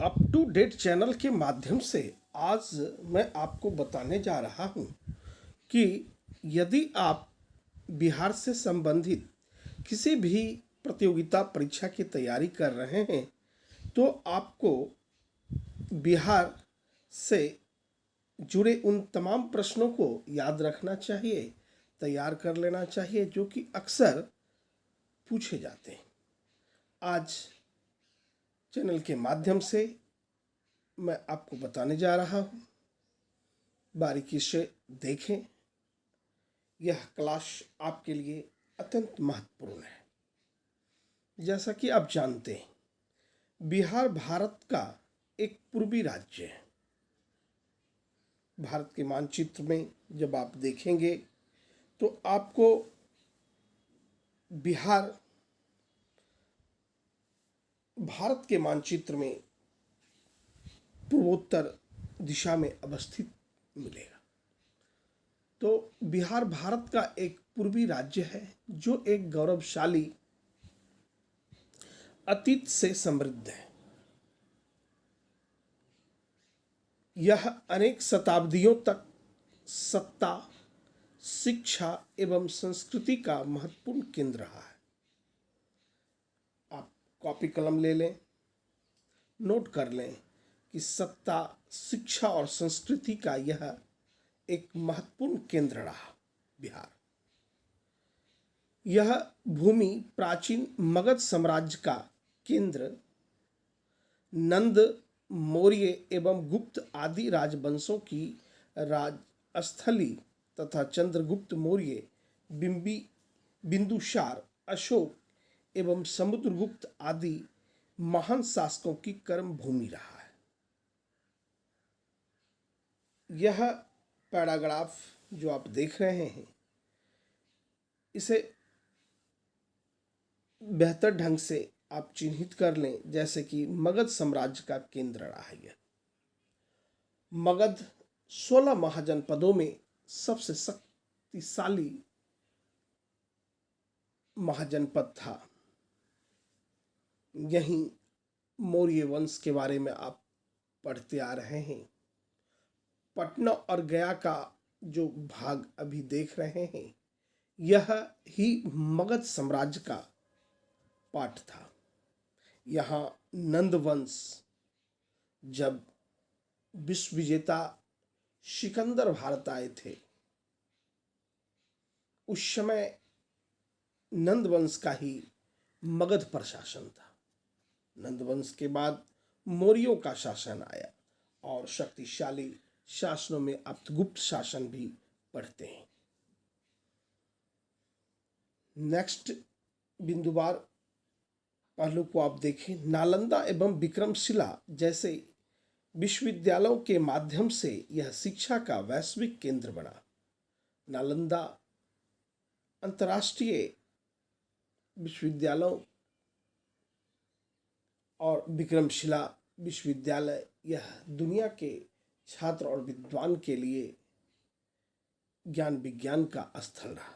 Up to date channel के माध्यम से आज मैं आपको बताने जा रहा हूँ कि यदि आप बिहार से संबंधित किसी भी प्रतियोगिता परीक्षा की तैयारी कर रहे हैं तो आपको बिहार से जुड़े उन तमाम प्रश्नों को याद रखना चाहिए, तैयार कर लेना चाहिए, जो कि अक्सर पूछे जाते हैं। आज चैनल के माध्यम से मैं आपको बताने जा रहा हूँ, बारीकी से देखें। यह क्लास आपके लिए अत्यंत महत्वपूर्ण है। जैसा कि आप जानते हैं, बिहार भारत का एक पूर्वी राज्य है। भारत के मानचित्र में जब आप देखेंगे तो आपको बिहार भारत के मानचित्र में पूर्वोत्तर दिशा में अवस्थित मिलेगा। तो बिहार भारत का एक पूर्वी राज्य है जो एक गौरवशाली अतीत से समृद्ध है। यह अनेक शताब्दियों तक सत्ता, शिक्षा एवं संस्कृति का महत्वपूर्ण केंद्र रहा है। आप कॉपी कलम ले लें, नोट कर लें कि सत्ता, शिक्षा और संस्कृति का यह एक महत्वपूर्ण केंद्र रहा बिहार। यह भूमि प्राचीन मगध साम्राज्य का केंद्र, नंद, मौर्य एवं गुप्त आदि राजवंशों की राजस्थली तथा चंद्रगुप्त मौर्य, बिंदुसार, अशोक एवं समुद्रगुप्त आदि महान शासकों की कर्म भूमि रहा है। यह पैराग्राफ जो आप देख रहे हैं, इसे बेहतर ढंग से आप चिन्हित कर लें, जैसे कि मगध साम्राज्य का केंद्र रहा है। यह मगध 16 महाजनपदों में सबसे शक्तिशाली महाजनपद था। यहीं मौर्य वंश के बारे में आप पढ़ते आ रहे हैं। पटना और गया का जो भाग अभी देख रहे हैं, यह ही मगध साम्राज्य का पार्ट था। यहाँ नंद वंश, जब विश्व विजेता सिकंदर भारत आए थे, उस समय नंद वंश का ही मगध पर शासन था। नंद वंश के बाद मौर्यों का शासन आया और शक्तिशाली शासनों में आप गुप्त शासन भी पढ़ते हैं। नेक्स्ट बिंदुवार पहलू को आप देखें। नालंदा एवं विक्रमशिला जैसे विश्वविद्यालयों के माध्यम से यह शिक्षा का वैश्विक केंद्र बना। नालंदा अंतर्राष्ट्रीय विश्वविद्यालयों और विक्रमशिला विश्वविद्यालय यह दुनिया के छात्र और विद्वान के लिए ज्ञान विज्ञान का स्थल रहा,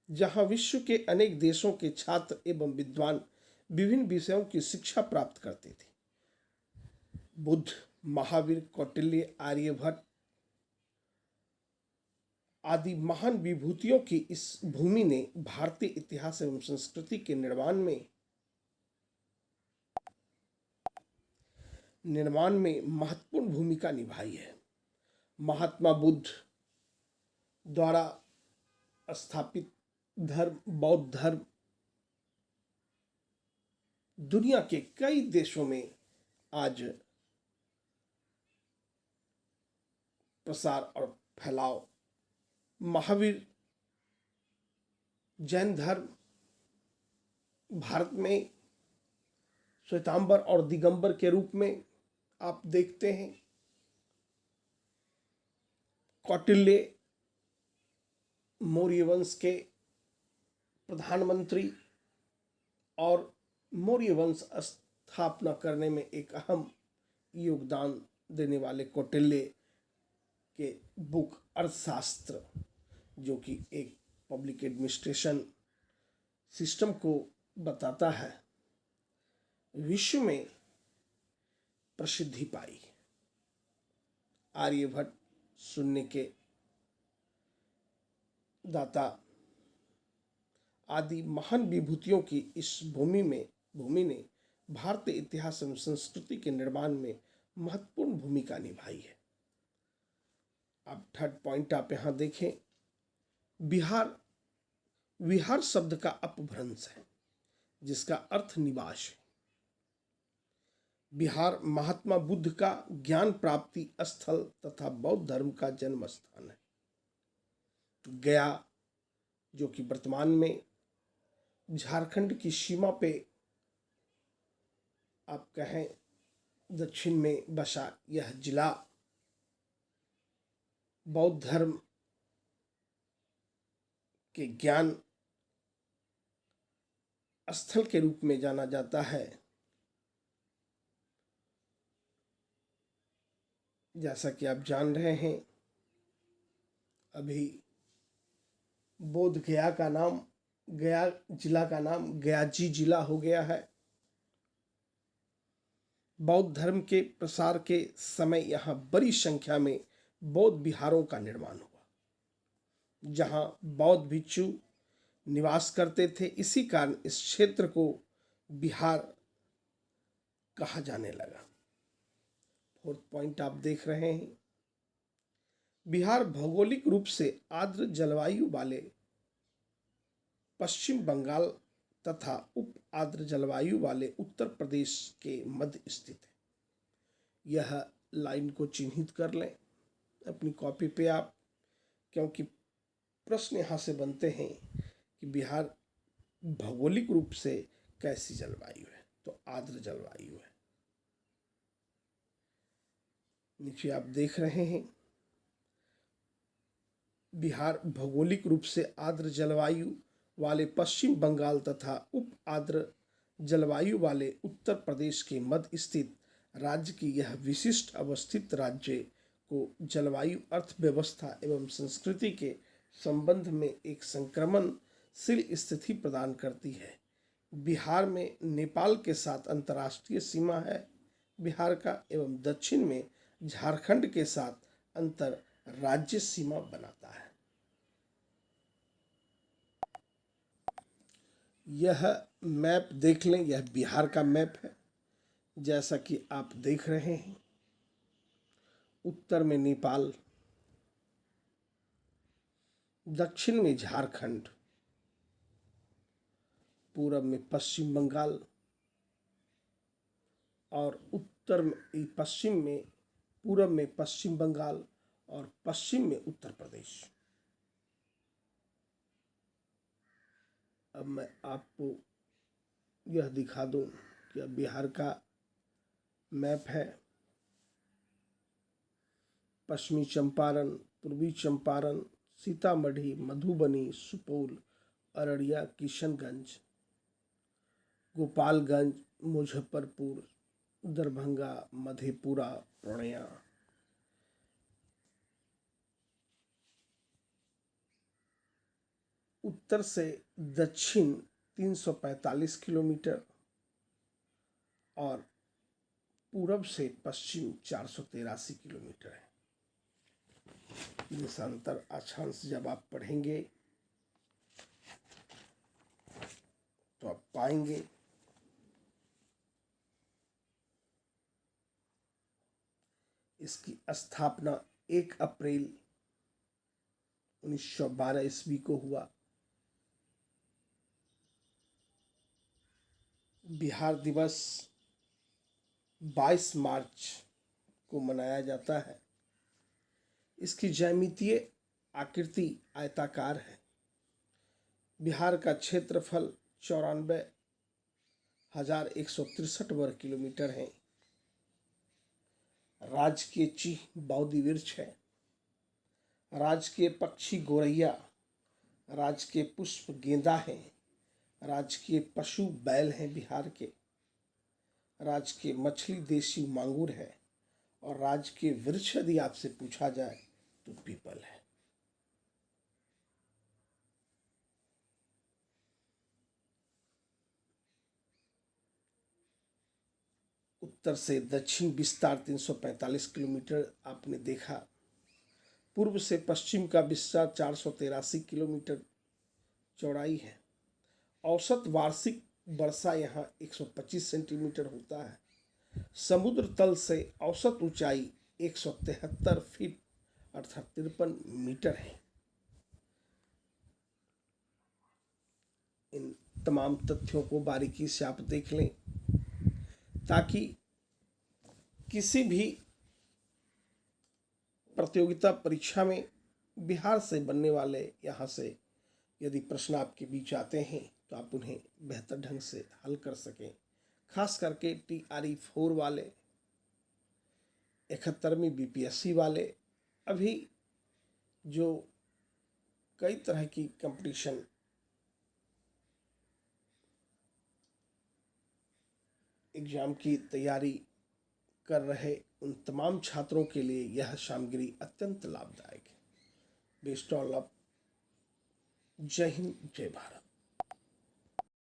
जहां विश्व के अनेक देशों के छात्र एवं विद्वान विभिन्न विषयों की शिक्षा प्राप्त करते थे। बुद्ध, महावीर, कौटिल्य, आर्यभट्ट आदि महान विभूतियों की इस भूमि ने भारतीय इतिहास एवं संस्कृति के निर्माण में महत्वपूर्ण भूमिका निभाई है। महात्मा बुद्ध द्वारा स्थापित धर्म, बौद्ध धर्म, दुनिया के कई देशों में आज प्रसार और फैलाव। महावीर जैन धर्म भारत में श्वेतांबर और दिगंबर के रूप में आप देखते हैं। कौटिल्य मौर्य वंश के प्रधानमंत्री और मौर्य वंश स्थापना करने में एक अहम योगदान देने वाले कौटिल्य के बुक अर्थशास्त्र, जो कि एक पब्लिक एडमिनिस्ट्रेशन सिस्टम को बताता है, विश्व में प्रसिद्धि पाई। आर्यभट्ट शून्य के दाता आदि महान विभूतियों की इस भूमि ने भारतीय इतिहास एवं संस्कृति के निर्माण में महत्वपूर्ण भूमिका निभाई है। अब थर्ड पॉइंट आप यहां देखें, बिहार विहार शब्द का अपभ्रंश है जिसका अर्थ निवास है। बिहार महात्मा बुद्ध का ज्ञान प्राप्ति स्थल तथा बौद्ध धर्म का जन्म स्थान है। गया, जो कि वर्तमान में झारखंड की सीमा पे आप कहें दक्षिण में बसा यह जिला बौद्ध धर्म के ज्ञान स्थल के रूप में जाना जाता है। जैसा कि आप जान रहे हैं, अभी बोध गया का नाम, गया जिला का नाम गयाजी जिला हो गया है। बौद्ध धर्म के प्रसार के समय यहाँ बड़ी संख्या में बौद्ध विहारों का निर्माण हुआ, जहाँ बौद्ध भिक्षु निवास करते थे। इसी कारण इस क्षेत्र को बिहार कहा जाने लगा। फोर्थ पॉइंट आप देख रहे हैं, बिहार भौगोलिक रूप से आर्द्र जलवायु वाले पश्चिम बंगाल तथा उप आर्द्र जलवायु वाले उत्तर प्रदेश के मध्य स्थित है। यह लाइन को चिन्हित कर लें अपनी कॉपी पे आप, क्योंकि प्रश्न यहाँ से बनते हैं कि बिहार भौगोलिक रूप से कैसी जलवायु है, तो आर्द्र जलवायु है। नीचे आप देख रहे हैं, बिहार भौगोलिक रूप से आर्द्र जलवायु वाले पश्चिम बंगाल तथा उप आर्द्र जलवायु वाले उत्तर प्रदेश के मध्य स्थित राज्य की यह विशिष्ट अवस्थित राज्य को जलवायु, अर्थव्यवस्था एवं संस्कृति के संबंध में एक संक्रमणशील स्थिति प्रदान करती है। बिहार में नेपाल के साथ अंतर्राष्ट्रीय सीमा है बिहार का, एवं दक्षिण में झारखंड के साथ अंतर राज्य सीमा बनाता है। यह मैप देख लें, यह बिहार का मैप है। जैसा कि आप देख रहे हैं, उत्तर में नेपाल, दक्षिण में झारखंड, पूरब में पश्चिम बंगाल और उत्तर में पश्चिम में पूरब में पश्चिम बंगाल और पश्चिम में उत्तर प्रदेश। अब मैं आपको यह दिखा दूं कि अब बिहार का मैप है। पश्चिमी चंपारण, पूर्वी चंपारण, सीतामढ़ी, मधुबनी, सुपौल, अररिया, किशनगंज, गोपालगंज, मुजफ्फरपुर, दरभंगा, मधेपुरा, पूर्णिया। उत्तर से दक्षिण 345 किलोमीटर और पूरब से पश्चिम 483 किलोमीटर है। देशांतर अक्षांश जब आप पढ़ेंगे तो आप पाएंगे इसकी स्थापना 1 अप्रैल 1912 ईस्वी को हुआ। बिहार दिवस 22 मार्च को मनाया जाता है। इसकी ज्यामितीय आकृति आयताकार है। बिहार का क्षेत्रफल 94,163 वर्ग किलोमीटर है। राजकीय चिह्न बोधि वृक्ष है। राजकीय पक्षी गोरैया, राजकीय पुष्प गेंदा है। राजकीय पशु बैल हैं बिहार के। राजकीय मछली देशी मांगुर है और राजकीय वृक्ष यदि आपसे पूछा जाए तो पीपल है। उत्तर से दक्षिण विस्तार 345 किलोमीटर आपने देखा। पूर्व से पश्चिम का विस्तार 483 किलोमीटर चौड़ाई है। औसत वार्षिक वर्षा यहाँ 125 सेंटीमीटर होता है। समुद्र तल से औसत ऊंचाई 173 फीट अर्थात 53 मीटर है। इन तमाम तथ्यों को बारीकी से आप देख लें ताकि किसी भी प्रतियोगिता परीक्षा में बिहार से बनने वाले यहाँ से यदि प्रश्न आपके बीच आते हैं तो आप उन्हें बेहतर ढंग से हल कर सकें। खास करके TRE 4 वाले, 71वीं BPSC वाले, अभी जो कई तरह की कंपटीशन एग्ज़ाम की तैयारी कर रहे उन तमाम छात्रों के लिए यह सामग्री अत्यंत लाभदायक है। Best all of. जय हिंद, जय भारत।